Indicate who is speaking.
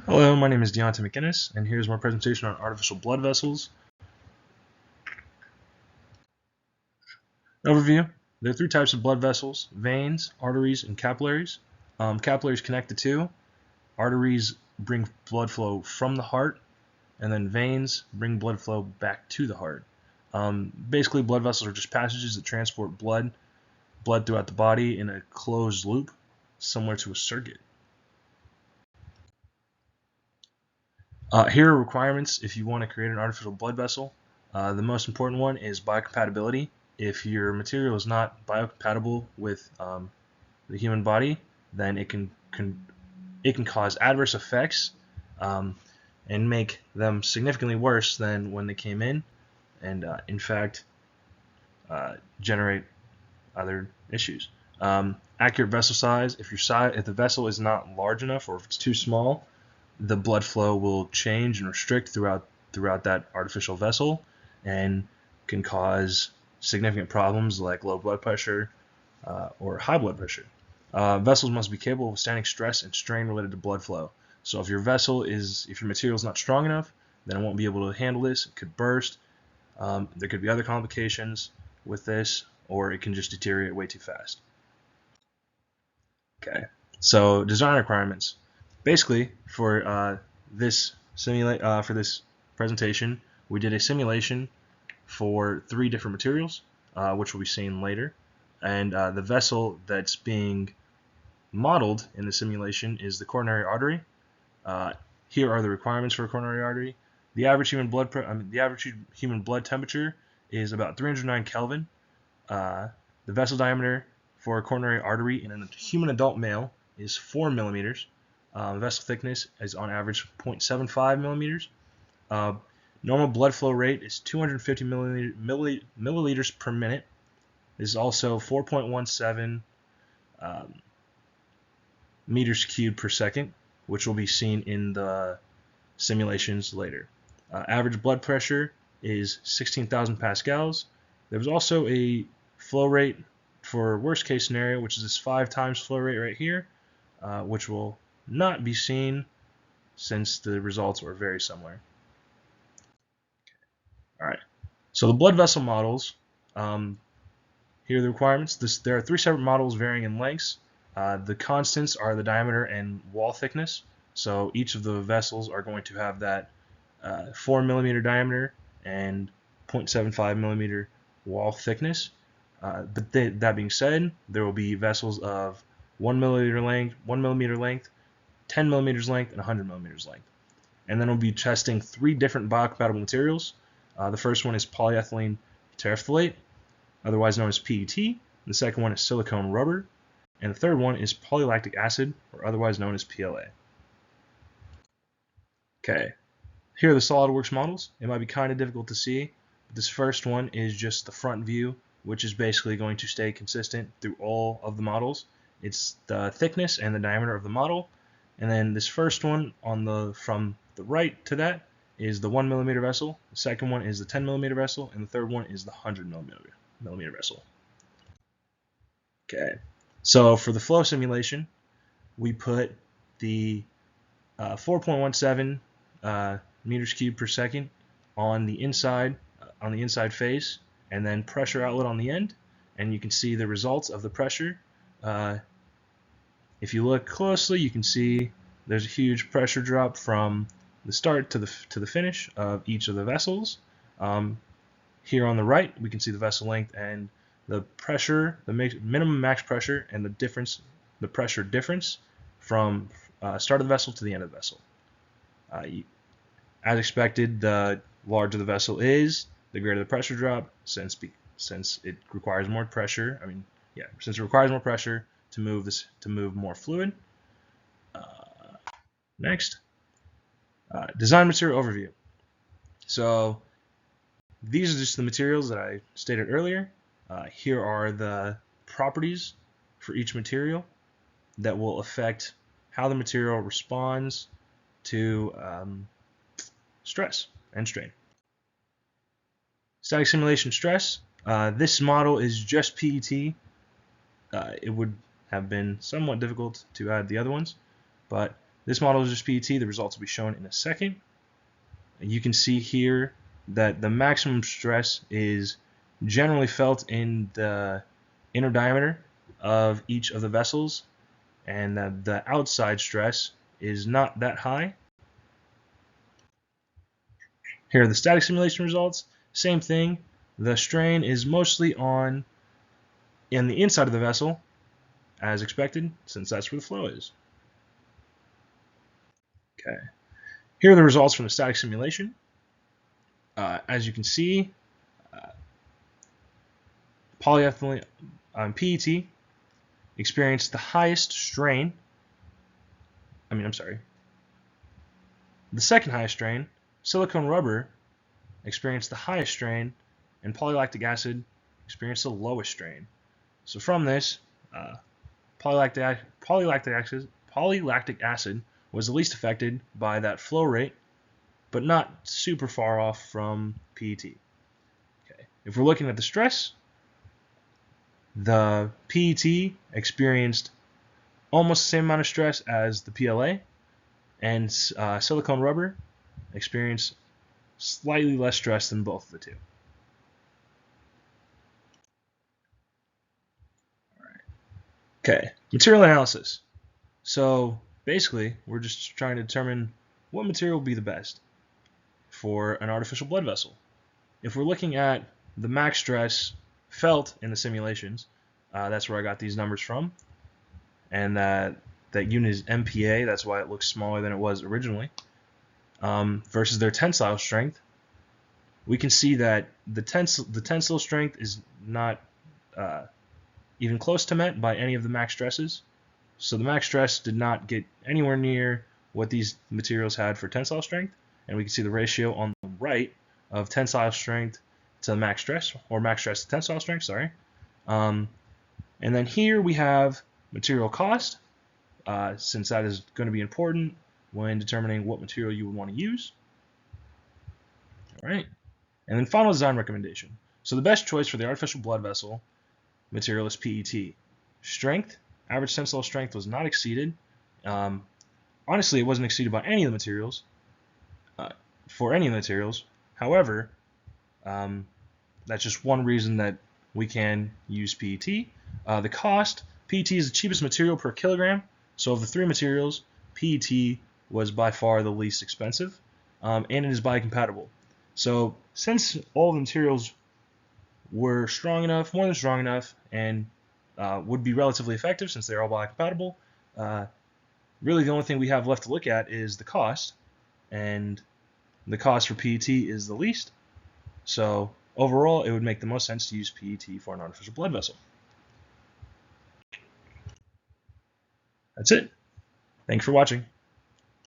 Speaker 1: Hello, my name is Deontay McInnes, and here's my presentation on artificial blood vessels. Overview. There are three types of blood vessels: veins, arteries, and capillaries. Capillaries connect the two. Arteries bring blood flow from the heart, and then veins bring blood flow back to the heart. Basically, blood vessels are just passages that transport blood throughout the body in a closed loop, similar to a circuit. Here are requirements if you want to create an artificial blood vessel. The most important one is biocompatibility. If your material is not biocompatible with the human body, then it can cause adverse effects and make them significantly worse than when they came in, and in fact generate other issues. Accurate vessel size. If the vessel is not large enough, or if it's too small, the blood flow will change and restrict throughout that artificial vessel, and can cause significant problems like low blood pressure or high blood pressure. Vessels must be capable of withstanding stress and strain related to blood flow. So if your material is not strong enough, then it won't be able to handle this. It could burst. There could be other complications with this, or it can just deteriorate way too fast. Okay, so design requirements. Basically, for this presentation, we did a simulation for 3 different materials, which will be seen later. And the vessel that's being modeled in the simulation is the coronary artery. Here are the requirements for a coronary artery. The average human blood temperature is about 309 Kelvin. The vessel diameter for a coronary artery in a human adult male is 4 millimeters. Vessel thickness is on average 0.75 millimeters. Normal blood flow rate is 250 milliliters per minute. This is also 4.17 meters cubed per second, which will be seen in the simulations later. Average blood pressure is 16,000 pascals. There was also a flow rate for worst case scenario, which is this 5 times flow rate right here, which will not be seen since the results were very similar. All right, so the blood vessel models, here are the requirements. There are 3 separate models varying in lengths. The constants are the diameter and wall thickness. So each of the vessels are going to have that 4 millimeter diameter and 0.75 millimeter wall thickness. But that being said, there will be vessels of 1 millimeter length, 10 millimeters length, and 100 millimeters length. And then we'll be testing 3 different biocompatible materials. The first one is polyethylene terephthalate, otherwise known as PET. The second one is silicone rubber. And the third one is polylactic acid, or otherwise known as PLA. Okay, here are the SolidWorks models. It might be kind of difficult to see, but this first one is just the front view, which is basically going to stay consistent through all of the models. It's the thickness and the diameter of the model. And then this first one from the right to that is the 1 millimeter vessel. The second one is the 10 millimeter vessel, and the third one is the 100 millimeter vessel. Okay, so for the flow simulation, we put the 4.17 meters cubed per second on the inside face, and then pressure outlet on the end, and you can see the results of the pressure. If you look closely, you can see there's a huge pressure drop from the start to the finish of each of the vessels. Here on the right, we can see the vessel length and the pressure, the minimum max pressure, and the pressure difference from start of the vessel to the end of the vessel. As expected, the larger the vessel is, the greater the pressure drop, since it requires more pressure. Since it requires more pressure to move more fluid. Next, design material overview. So these are just the materials that I stated earlier. Here are the properties for each material that will affect how the material responds to stress and strain. Static simulation stress. This model is just PET. It would have been somewhat difficult to add the other ones, but This model is just PET. The results will be shown in a second. You can see here that the maximum stress is generally felt in the inner diameter of each of the vessels, and that the outside stress is not that high. Here are the static simulation results. Same thing. The strain is mostly on in the inside of the vessel, as expected, since that's where the flow is. Okay. Here are the results from the static simulation. As you can see, polyethylene PET experienced the highest strain. The second highest strain. Silicone rubber experienced the highest strain, and polylactic acid experienced the lowest strain. So from this, polylactic acid was the least affected by that flow rate, but not super far off from PET. Okay. If we're looking at the stress, the PET experienced almost the same amount of stress as the PLA, and silicone rubber experienced slightly less stress than both of the two. Okay, material analysis. So basically, we're just trying to determine what material will be the best for an artificial blood vessel. If we're looking at the max stress felt in the simulations, that's where I got these numbers from, and that unit is MPa. That's why it looks smaller than it was originally. Versus their tensile strength, we can see that the tensile strength is not even close to met by any of the max stresses. So the max stress did not get anywhere near what these materials had for tensile strength, and we can see the ratio on the right of tensile strength to max stress, or max stress to tensile strength, sorry. And then here we have material cost, since that is going to be important when determining what material you would want to use. All right. And then final design recommendation. So the best choice for the artificial blood vessel material is PET. Strength, average tensile strength was not exceeded. Honestly, it wasn't exceeded by any of the materials, for any of the materials. However, that's just one reason that we can use PET. The cost, PET is the cheapest material per kilogram. So of the three materials, PET was by far the least expensive, and it is biocompatible. So since all the materials were strong enough, more than strong enough, and would be relatively effective since they're all biocompatible, really the only thing we have left to look at is the cost, and the cost for PET is the least. So overall, it would make the most sense to use PET for an artificial blood vessel. That's it. Thanks for watching.